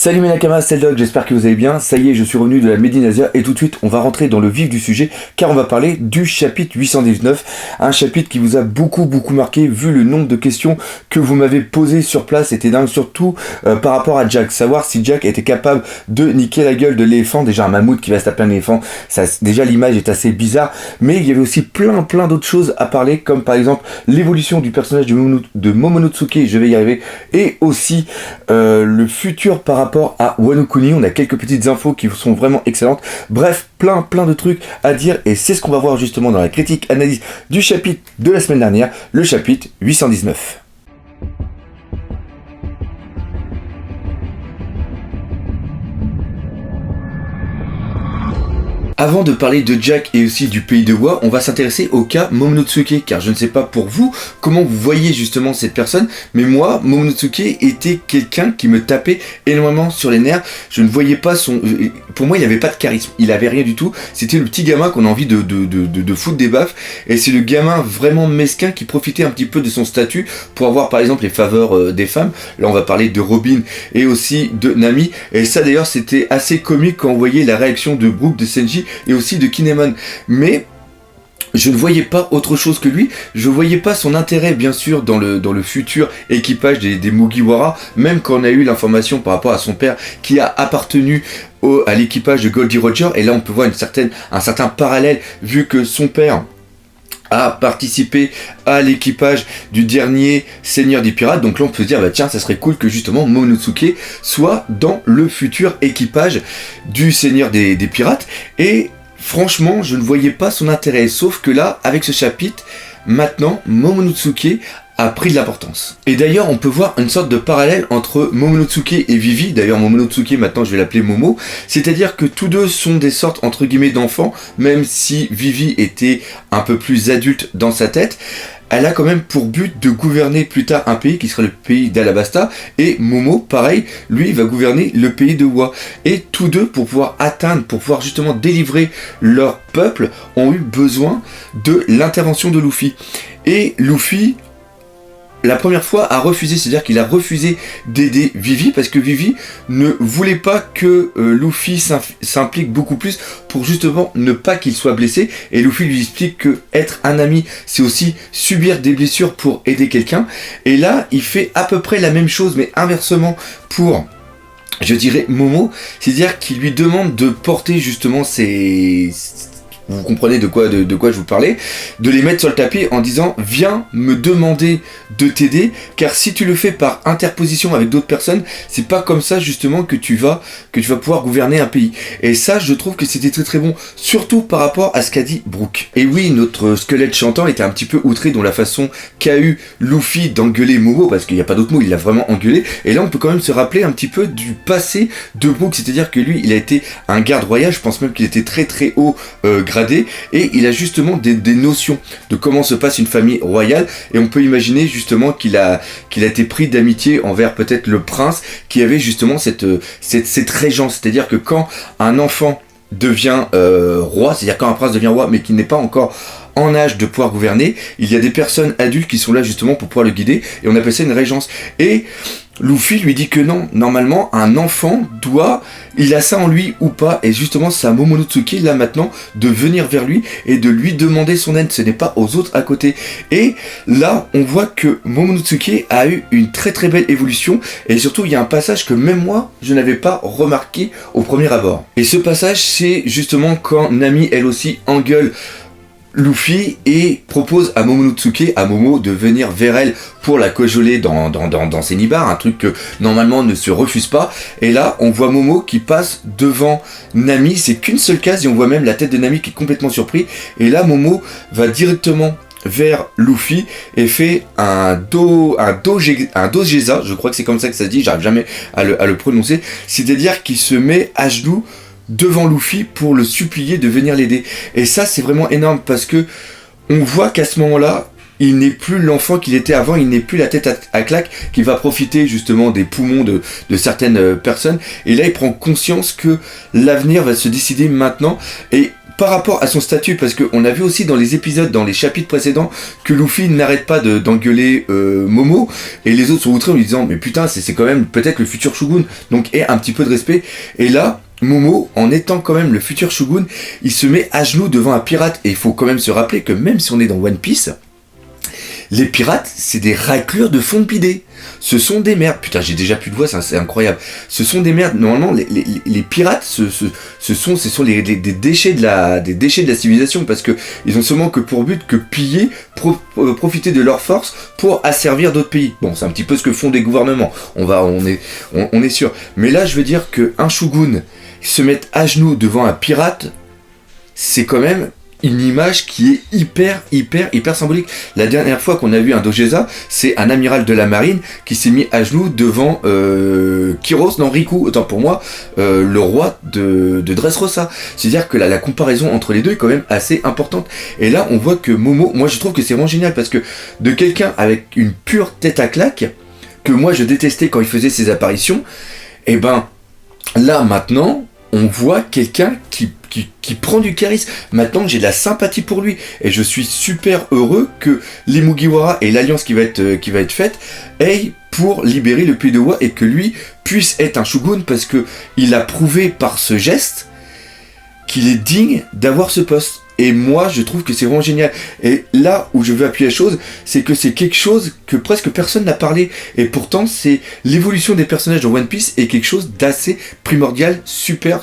Salut mes nakamas, c'est le Doc, j'espère que vous allez bien. Ça y est, je suis revenu de la Made in Asia et tout de suite on va rentrer dans le vif du sujet car on va parler du chapitre 819, un chapitre qui vous a beaucoup marqué vu le nombre de questions que vous m'avez posées sur place. C'était dingue, surtout par rapport à Jack, savoir si Jack était capable de niquer la gueule de l'éléphant. Déjà un mammouth qui va se taper un éléphant, ça, déjà l'image est assez bizarre, mais il y avait aussi plein d'autres choses à parler, comme par exemple l'évolution du personnage de Momonosuke, je vais y arriver, et aussi le futur par rapport à Wano Kuni. On a quelques petites infos qui sont vraiment excellentes. Bref, plein de trucs à dire et c'est ce qu'on va voir justement dans la critique analyse du chapitre de la semaine dernière, le chapitre 819. Avant de parler de Jack et aussi du pays de Wa, on va s'intéresser au cas Momonosuke, car je ne sais pas pour vous comment vous voyez justement cette personne, mais moi, Momonosuke était quelqu'un qui me tapait énormément sur les nerfs. Je ne voyais pas son... Pour moi, il n'avait pas de charisme, il avait rien du tout. C'était le petit gamin qu'on a envie de foutre des baffes, et c'est le gamin vraiment mesquin qui profitait un petit peu de son statut pour avoir par exemple les faveurs des femmes. Là, on va parler de Robin et aussi de Nami, et ça d'ailleurs, c'était assez comique quand on voyait la réaction de Brook, de Senji, et aussi de Kinemon, mais je ne voyais pas autre chose que lui. Je voyais pas son intérêt bien sûr dans le futur équipage des Mugiwara, même quand on a eu l'information par rapport à son père qui a appartenu à l'équipage de Goldie Roger, et là on peut voir un certain parallèle vu que son père a participé à l'équipage du dernier Seigneur des Pirates. Donc là on peut se dire bah tiens, ça serait cool que justement Momonosuke soit dans le futur équipage du Seigneur des Pirates, et franchement je ne voyais pas son intérêt, sauf que là avec ce chapitre maintenant Momonosuke a pris de l'importance. Et d'ailleurs, on peut voir une sorte de parallèle entre Momonosuke et Vivi. D'ailleurs, Momonosuke, maintenant, je vais l'appeler Momo. C'est-à-dire que tous deux sont des sortes, entre guillemets, d'enfants, même si Vivi était un peu plus adulte dans sa tête. Elle a quand même pour but de gouverner plus tard un pays qui sera le pays d'Alabasta, et Momo, pareil, lui va gouverner le pays de Wa. Et tous deux, pour pouvoir justement délivrer leur peuple, ont eu besoin de l'intervention de Luffy. Et Luffy, la première fois, a refusé, c'est-à-dire qu'il a refusé d'aider Vivi parce que Vivi ne voulait pas que Luffy s'implique beaucoup plus pour justement ne pas qu'il soit blessé, et Luffy lui explique que être un ami c'est aussi subir des blessures pour aider quelqu'un, et là il fait à peu près la même chose mais inversement pour, je dirais, Momo, c'est-à-dire qu'il lui demande de porter justement vous comprenez de quoi je vous parlais, de les mettre sur le tapis en disant viens me demander de t'aider, car si tu le fais par interposition avec d'autres personnes, c'est pas comme ça justement que tu vas pouvoir gouverner un pays. Et ça, je trouve que c'était très bon, surtout par rapport à ce qu'a dit Brook. Et oui, notre squelette chantant était un petit peu outré dans la façon qu'a eu Luffy d'engueuler Momo, parce qu'il n'y a pas d'autre mot, il l'a vraiment engueulé. Et là on peut quand même se rappeler un petit peu du passé de Brook, c'est-à-dire que lui il a été un garde royal, je pense même qu'il était très haut gradé, et il a justement des notions de comment se passe une famille royale, et on peut imaginer justement qu'il a été pris d'amitié envers peut-être le prince qui avait justement cette régence, c'est-à-dire que quand un enfant devient roi, c'est-à-dire quand un prince devient roi mais qui n'est pas encore en âge de pouvoir gouverner, il y a des personnes adultes qui sont là justement pour pouvoir le guider, et on appelle ça une régence. Et Luffy lui dit que non, normalement un enfant il a ça en lui ou pas, et justement c'est à Momonosuke là maintenant de venir vers lui et de lui demander son aide, ce n'est pas aux autres à côté. Et là on voit que Momonosuke a eu une très belle évolution, et surtout il y a un passage que même moi je n'avais pas remarqué au premier abord. Et ce passage c'est justement quand Nami elle aussi engueule Luffy et propose à Momonosuke, à Momo, de venir vers elle pour la cajoler dans ses nibards, un truc que normalement ne se refuse pas. Et là on voit Momo qui passe devant Nami, c'est qu'une seule case, et on voit même la tête de Nami qui est complètement surpris. Et là Momo va directement vers Luffy et fait un dojeza, je crois que c'est comme ça que ça se dit, j'arrive jamais à le prononcer, c'est-à-dire qu'il se met à genoux devant Luffy pour le supplier de venir l'aider. Et ça c'est vraiment énorme parce que on voit qu'à ce moment-là il n'est plus l'enfant qu'il était avant, il n'est plus la tête à claque qui va profiter justement des poumons de certaines personnes, et là il prend conscience que l'avenir va se décider maintenant, et par rapport à son statut, parce qu'on a vu aussi dans les épisodes, dans les chapitres précédents, que Luffy n'arrête pas d'engueuler Momo, et les autres sont outrés en lui disant mais putain c'est quand même peut-être le futur Shogun, donc aie un petit peu de respect. Et là Momo, en étant quand même le futur Shogun, il se met à genoux devant un pirate, et il faut quand même se rappeler que même si on est dans One Piece, les pirates, c'est des raclures de fond de pidé. Ce sont des merdes. Putain, j'ai déjà plus de voix, c'est incroyable. Ce sont des merdes. Normalement, les pirates, ce sont des déchets de la civilisation, parce que ils ont seulement que pour but que piller, profiter de leur force pour asservir d'autres pays. Bon, c'est un petit peu ce que font des gouvernements. On est sûr. Mais là, je veux dire qu'un shogun se mettre à genoux devant un pirate, c'est quand même une image qui est hyper symbolique. La dernière fois qu'on a vu un Dojeza, c'est un amiral de la marine qui s'est mis à genoux devant Riku, autant pour moi, le roi de Dressrosa. C'est-à-dire que la comparaison entre les deux est quand même assez importante. Et là, on voit que Momo, moi je trouve que c'est vraiment génial, parce que de quelqu'un avec une pure tête à claque, que moi je détestais quand il faisait ses apparitions, et ben là maintenant, on voit quelqu'un qui prend du charisme. Maintenant, j'ai de la sympathie pour lui. Et je suis super heureux que les Mugiwara et l'alliance qui va être faite aillent pour libérer le pays de Wa, et que lui puisse être un shogun, parce que il a prouvé par ce geste qu'il est digne d'avoir ce poste. Et moi, je trouve que c'est vraiment génial. Et là où je veux appuyer la chose, c'est que c'est quelque chose que presque personne n'a parlé. Et pourtant, c'est l'évolution des personnages dans One Piece est quelque chose d'assez primordial, super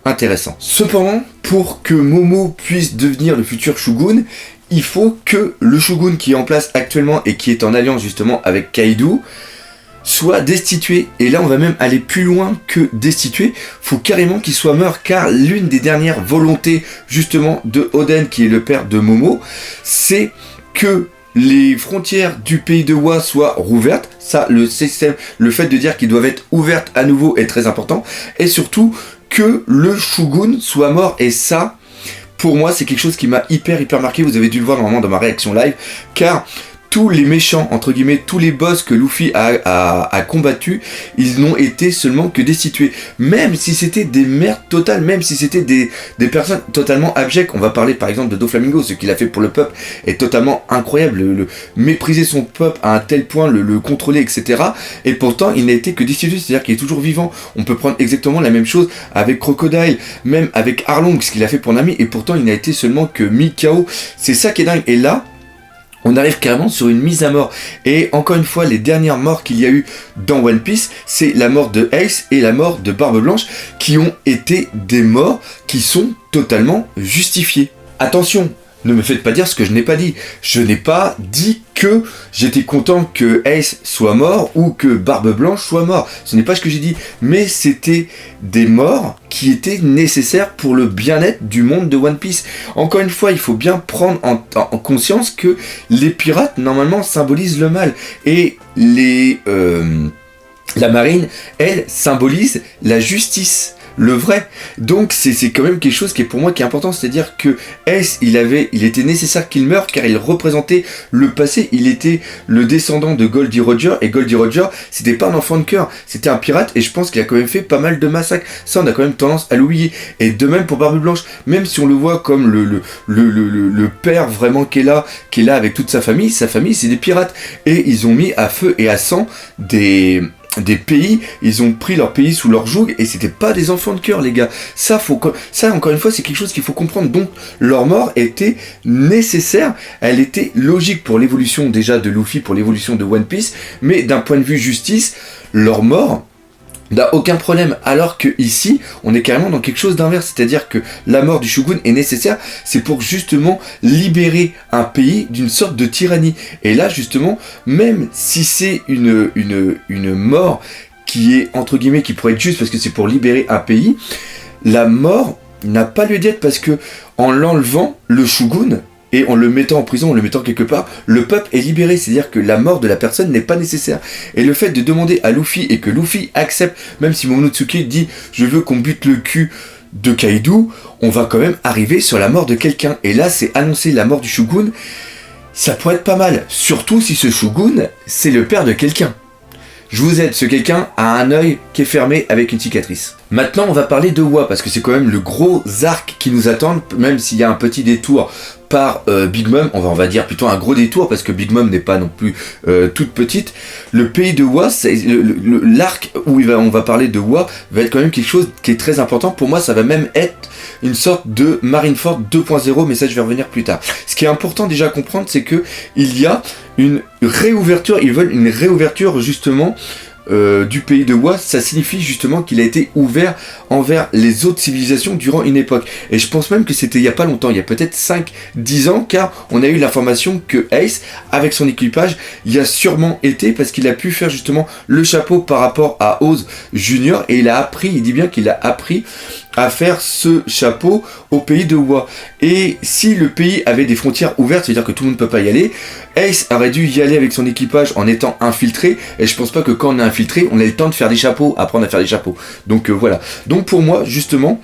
intéressant. Cependant, pour que Momo puisse devenir le futur Shogun, il faut que le Shogun qui est en place actuellement et qui est en alliance justement avec Kaido soit destitué. Et là on va même aller plus loin que destitué, faut carrément qu'il soit mort, car l'une des dernières volontés justement de Oden, qui est le père de Momo, c'est que les frontières du pays de Wa soient rouvertes. Ça, le fait de dire qu'ils doivent être ouvertes à nouveau est très important, et surtout que le Shogun soit mort. Et ça, pour moi, c'est quelque chose qui m'a hyper marqué. Vous avez dû le voir normalement dans ma réaction live, car tous les méchants, entre guillemets, tous les boss que Luffy a combattus, ils n'ont été seulement que destitués. Même si c'était des merdes totales, même si c'était des personnes totalement abjectes. On va parler par exemple de Doflamingo, ce qu'il a fait pour le peuple est totalement incroyable. Le mépriser son peuple à un tel point, le contrôler, etc. Et pourtant, il n'a été que destitué, c'est-à-dire qu'il est toujours vivant. On peut prendre exactement la même chose avec Crocodile, même avec Arlong, ce qu'il a fait pour Nami, et pourtant il n'a été seulement que mis KO. C'est ça qui est dingue. Et là, on arrive carrément sur une mise à mort. Et encore une fois, les dernières morts qu'il y a eu dans One Piece, c'est la mort de Ace et la mort de Barbe Blanche, qui ont été des morts qui sont totalement justifiées. Attention, ne me faites pas dire ce que je n'ai pas dit. Je n'ai pas dit que j'étais content que Ace soit mort ou que Barbe Blanche soit mort. Ce n'est pas ce que j'ai dit. Mais c'était des morts qui étaient nécessaires pour le bien-être du monde de One Piece. Encore une fois, il faut bien prendre en conscience que les pirates, normalement, symbolisent le mal. Et la marine, elle, symbolise la justice. Le vrai. Donc c'est quand même quelque chose qui est pour moi qui est important, c'est-à-dire que Ace, il était nécessaire qu'il meure, car il représentait le passé. Il était le descendant de Goldie Roger, et Goldie Roger, c'était pas un enfant de cœur, c'était un pirate, et je pense qu'il a quand même fait pas mal de massacres. Ça, on a quand même tendance à l'oublier. Et de même pour Barbe Blanche, même si on le voit comme le père vraiment qui est là avec toute sa famille c'est des pirates, et ils ont mis à feu et à sang des pays, ils ont pris leur pays sous leur joug, et c'était pas des enfants de cœur, les gars. Ça, encore une fois, c'est quelque chose qu'il faut comprendre. Donc, leur mort était nécessaire, elle était logique pour l'évolution déjà de Luffy, pour l'évolution de One Piece, mais d'un point de vue justice, leur mort n'a aucun problème, alors que ici on est carrément dans quelque chose d'inverse, c'est-à-dire que la mort du Shogun est nécessaire, c'est pour justement libérer un pays d'une sorte de tyrannie. Et là justement, même si c'est une mort qui est entre guillemets, qui pourrait être juste parce que c'est pour libérer un pays, la mort n'a pas lieu d'être, parce que en l'enlevant, le Shogun, et en le mettant en prison, en le mettant quelque part, le peuple est libéré, c'est-à-dire que la mort de la personne n'est pas nécessaire. Et le fait de demander à Luffy, et que Luffy accepte, même si Momonosuke dit « je veux qu'on bute le cul de Kaido », on va quand même arriver sur la mort de quelqu'un. Et là, c'est annoncer la mort du Shogun, ça pourrait être pas mal, surtout si ce Shogun, c'est le père de quelqu'un. Je vous aide, ce quelqu'un a un œil qui est fermé avec une cicatrice. Maintenant, on va parler de Wa, parce que c'est quand même le gros arc qui nous attend, même s'il y a un petit détour par Big Mom, on va dire plutôt un gros détour, parce que Big Mom n'est pas non plus toute petite. Le pays de Wa, l'arc où on va parler de Wa, va être quand même quelque chose qui est très important. Pour moi, ça va même être une sorte de Marineford 2.0, mais ça je vais revenir plus tard. Ce qui est important déjà à comprendre, c'est que il y a une réouverture, ils veulent une réouverture justement du pays de Wa. Ça signifie justement qu'il a été ouvert envers les autres civilisations durant une époque. Et je pense même que c'était il n'y a pas longtemps, il y a peut-être 5-10 ans, car on a eu l'information que Ace, avec son équipage, y a sûrement été, parce qu'il a pu faire justement le chapeau par rapport à Oz Junior, et il a appris, il dit bien qu'il a appris à faire ce chapeau au pays de Wa. Et si le pays avait des frontières ouvertes, c'est-à-dire que tout le monde ne peut pas y aller, Ace aurait dû y aller avec son équipage en étant infiltré, et je pense pas que quand on est infiltré, on ait le temps de faire des chapeaux, apprendre à faire des chapeaux. Donc voilà. Donc pour moi, justement,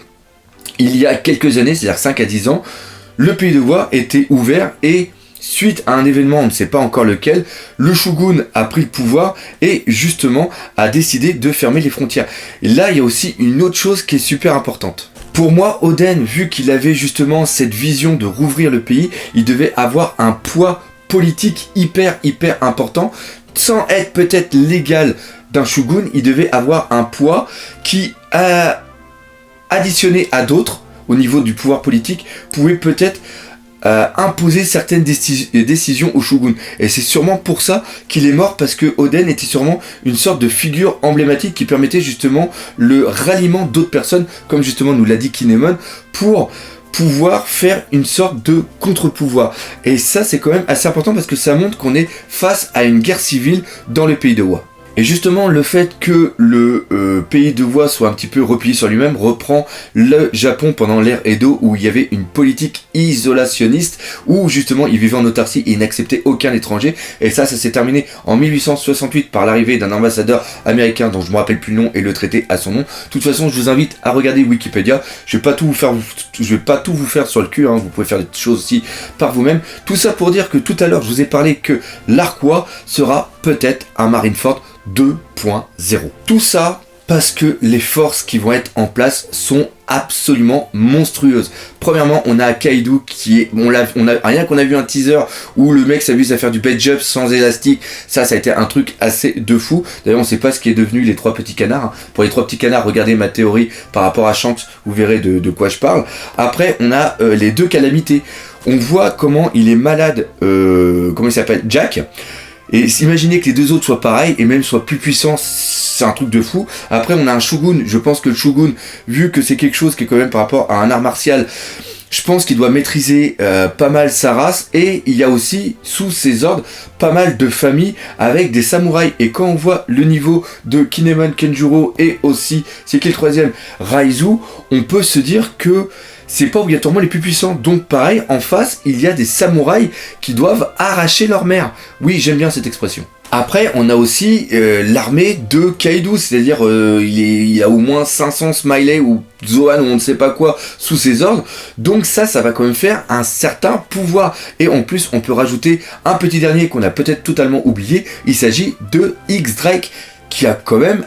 il y a quelques années, c'est-à-dire 5 à 10 ans, le pays de Wa était ouvert, et suite à un événement, on ne sait pas encore lequel, le shogun a pris le pouvoir et justement a décidé de fermer les frontières. Et là, il y a aussi une autre chose qui est super importante. Pour moi, Oden, vu qu'il avait justement cette vision de rouvrir le pays, il devait avoir un poids politique hyper important, sans être peut-être l'égal d'un shogun. Il devait avoir un poids qui, additionné à d'autres, au niveau du pouvoir politique, pouvait peut-être imposer certaines décisions au shogun. Et c'est sûrement pour ça qu'il est mort, parce que Oden était sûrement une sorte de figure emblématique qui permettait justement le ralliement d'autres personnes, comme justement nous l'a dit Kinemon, pour pouvoir faire une sorte de contre-pouvoir. Et ça, c'est quand même assez important, parce que ça montre qu'on est face à une guerre civile dans le pays de Wa. Et justement, le fait que le pays de Wa soit un petit peu replié sur lui-même reprend le Japon pendant l'ère Edo, où il y avait une politique isolationniste, où justement il vivait en autarcie et il n'acceptait aucun étranger. Et ça s'est terminé en 1868 par l'arrivée d'un ambassadeur américain dont je ne me rappelle plus le nom, et le traité à son nom. De toute façon, je vous invite à regarder Wikipédia. Je vais pas tout vous faire sur le cul, hein. Vous pouvez faire des choses aussi par vous-même. Tout ça pour dire que tout à l'heure, je vous ai parlé que l'arc Wa sera peut-être un Marineford 2.0. Tout ça parce que les forces qui vont être en place sont absolument monstrueuses. Premièrement, on a Kaido qui est... rien qu'on a vu un teaser où le mec s'amuse à faire du bed jump sans élastique. Ça a été un truc assez de fou. D'ailleurs, on sait pas ce qui est devenu les 3 petits canards. Hein. Pour les 3 petits canards, regardez ma théorie par rapport à Shanks, vous verrez de quoi je parle. Après, on a les 2 calamités. On voit comment il est malade, comment il s'appelle, Jack. Et imaginez que les 2 autres soient pareils et même soient plus puissants, c'est un truc de fou. Après, on a un shogun. Je pense que le shogun, vu que c'est quelque chose qui est quand même par rapport à un art martial, je pense qu'il doit maîtriser pas mal sa race. Et il y a aussi, sous ses ordres, pas mal de familles avec des samouraïs. Et quand on voit le niveau de Kinemon, Kenjuro et aussi, c'est qui le 3e, Raizu, on peut se dire que c'est pas obligatoirement les plus puissants. Donc pareil, en face, il y a des samouraïs qui doivent arracher leur mère. Oui, j'aime bien cette expression. Après, on a aussi l'armée de Kaido, c'est-à-dire il y a au moins 500 Smiley ou Zoan ou on ne sait pas quoi sous ses ordres. Donc ça va quand même faire un certain pouvoir. Et en plus, on peut rajouter un petit dernier qu'on a peut-être totalement oublié. Il s'agit de X-Drake, qui a quand même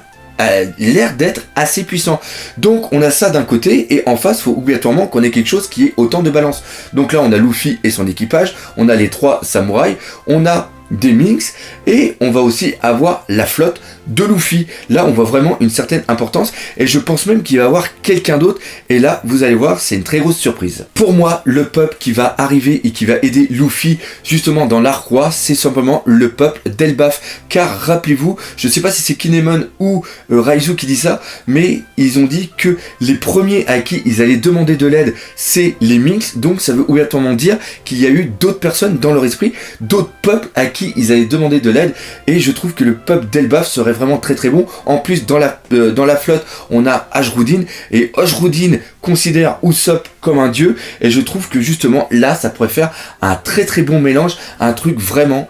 l'air d'être assez puissant. Donc on a ça d'un côté, et en face, il faut obligatoirement qu'on ait quelque chose qui est autant de balance. Donc là, on a Luffy et son équipage, on a les 3 samouraïs, on a des Minks, et on va aussi avoir la flotte de Luffy. Là, on voit vraiment une certaine importance, et je pense même qu'il va y avoir quelqu'un d'autre, et là, vous allez voir, c'est une très grosse surprise. Pour moi, le peuple qui va arriver et qui va aider Luffy, justement dans l'arc Wa, c'est simplement le peuple d'Elbaf, car rappelez-vous, je ne sais pas si c'est Kinemon ou Raizu qui dit ça, mais ils ont dit que les premiers à qui ils allaient demander de l'aide, c'est les Minks, donc ça veut obligatoirement dire qu'il y a eu d'autres personnes dans leur esprit, d'autres peuples à qui ils allaient demander de l'aide, et je trouve que le peuple d'Elbaf serait vraiment très bon. En plus, dans la flotte, on a Ashruddin, et Ashruddin considère Usopp comme un dieu, et je trouve que justement là, ça pourrait faire un très bon mélange, un truc vraiment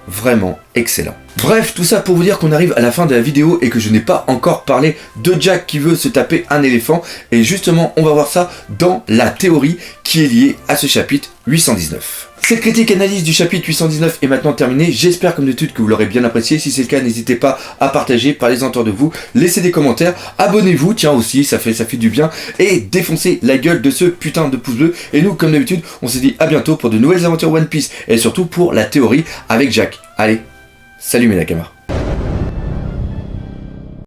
excellent. Bref, tout ça pour vous dire qu'on arrive à la fin de la vidéo et que je n'ai pas encore parlé de Jack qui veut se taper un éléphant, et justement on va voir ça dans la théorie qui est liée à ce chapitre 819. Cette critique analyse du chapitre 819 est maintenant terminée. J'espère comme d'habitude que vous l'aurez bien apprécié. Si c'est le cas, n'hésitez pas à partager, parlez-en autour de vous, laissez des commentaires, abonnez-vous, tiens aussi, ça fait du bien, et défoncez la gueule de ce putain de pouce bleu. Et nous, comme d'habitude, on se dit à bientôt pour de nouvelles aventures One Piece et surtout pour la théorie avec Jack. Allez, salut mes Nakamas.